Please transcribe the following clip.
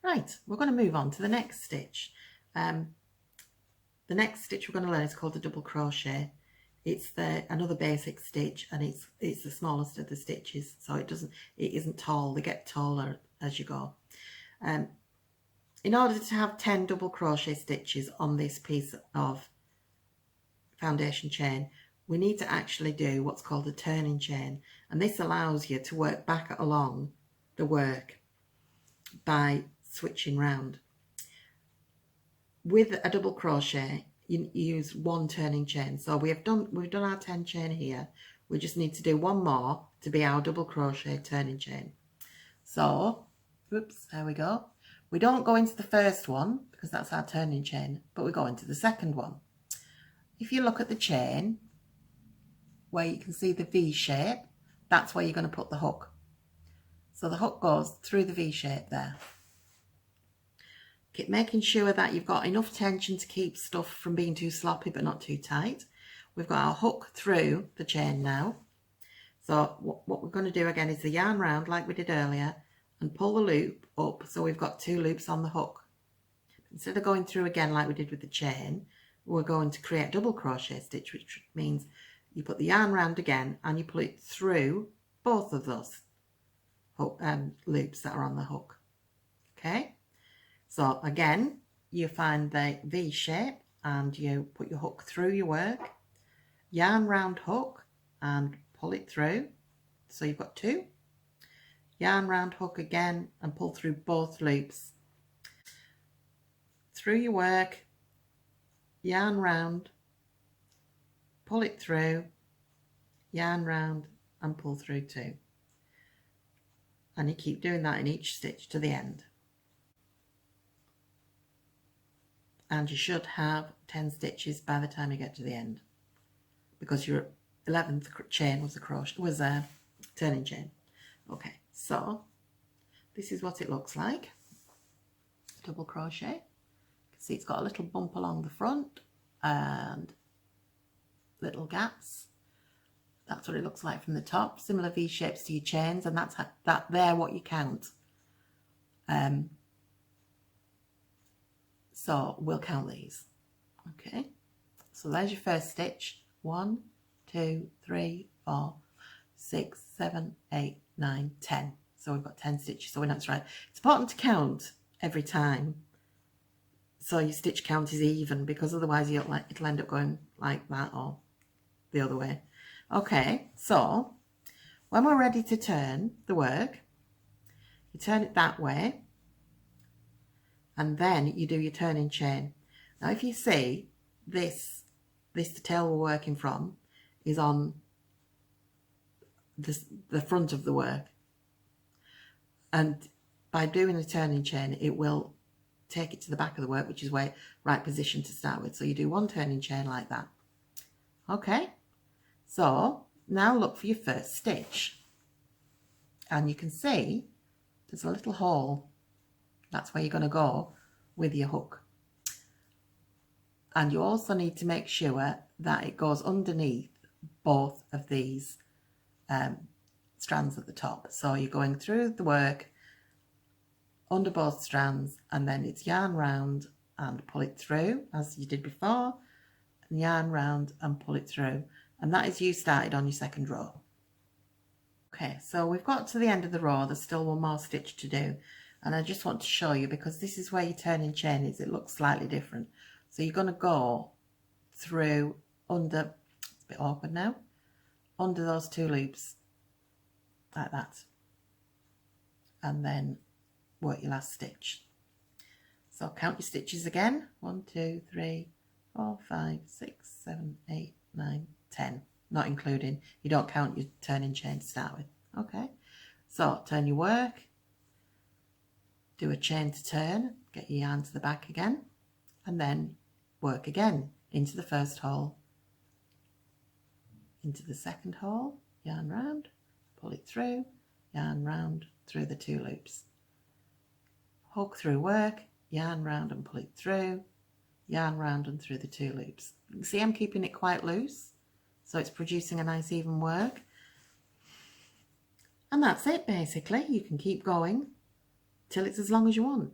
Right, we're going to move on to the next stitch. The next stitch we're going to learn is called a double crochet. It's another basic stitch, and it's the smallest of the stitches, so it isn't tall. They get taller as you go. In order to have 10 double crochet stitches on this piece of foundation chain, we need to actually do what's called a turning chain, and this allows you to work back along the work by switching round. With a double crochet, you use one turning chain. So we've done our 10 chain here. We just need to do one more to be our double crochet turning chain. So, oops, there we go. We don't go into the first one because that's our turning chain, but we go into the second one. If you look at the chain where you can see the V shape, that's where you're going to put the hook. So the hook goes through the V shape there. Keep making sure that you've got enough tension to keep stuff from being too sloppy but not too tight. We've got our hook through the chain now. So what we're going to do again is the yarn round like we did earlier and pull the loop up, so we've got 2 loops on the hook. Instead of going through again like we did with the chain, we're going to create a double crochet stitch, which means you put the yarn round again and you pull it through both of those hook, loops that are on the hook. Okay, so again you find the V shape and you put your hook through your work, yarn round hook and pull it through, so you've got 2, yarn round hook again and pull through both loops, through your work, yarn round, pull it through, yarn round and pull through 2, and you keep doing that in each stitch to the end, and you should have 10 stitches by the time you get to the end, because your 11th chain was a turning chain. Okay, so this is what it looks like. Double crochet. You can see it's got a little bump along the front and little gaps. That's what it looks like from the top. Similar V shapes to your chains, and that's what you count. So we'll count these. Okay, so there's your first stitch. 1, 2, 3, 4, 6, 7, 8, 9, 10. So we've got 10 stitches, so we know it's right. It's important to count every time so your stitch count is even, because otherwise it'll end up going like that or the other way. Okay, so when we're ready to turn the work, you turn it that way and then you do your turning chain. Now if you see this the tail we're working from is on the front of the work, and by doing the turning chain it will take it to the back of the work, which is right position to start with. So you do one turning chain like that. Okay, so now look for your first stitch, and you can see there's a little hole. That's where you're going to go with your hook, and you also need to make sure that it goes underneath both of these strands at the top. So you're going through the work under both strands, and then it's yarn round and pull it through as you did before, and yarn round and pull it through, and that is you started on your second row. Okay, so we've got to the end of the row. There's still one more stitch to do, and I just want to show you, because this is where your turning chain is. It looks slightly different. So you're going to go through under, it's a bit awkward now, under those 2 loops like that, and then work your last stitch. So count your stitches again. 1, 2, 3, 4, 5, 6, 7, 8, 9, 10. Not including, you don't count your turning chain to start with. Okay, so turn your work, do a chain to turn, get your yarn to the back again, and then work again into the first hole, into the second hole, yarn round, pull it through, yarn round through the 2 loops, hook through work, yarn round and pull it through, yarn round and through the 2 loops. You can see I'm keeping it quite loose, so it's producing a nice even work. And that's it basically. You can keep going till it's as long as you want.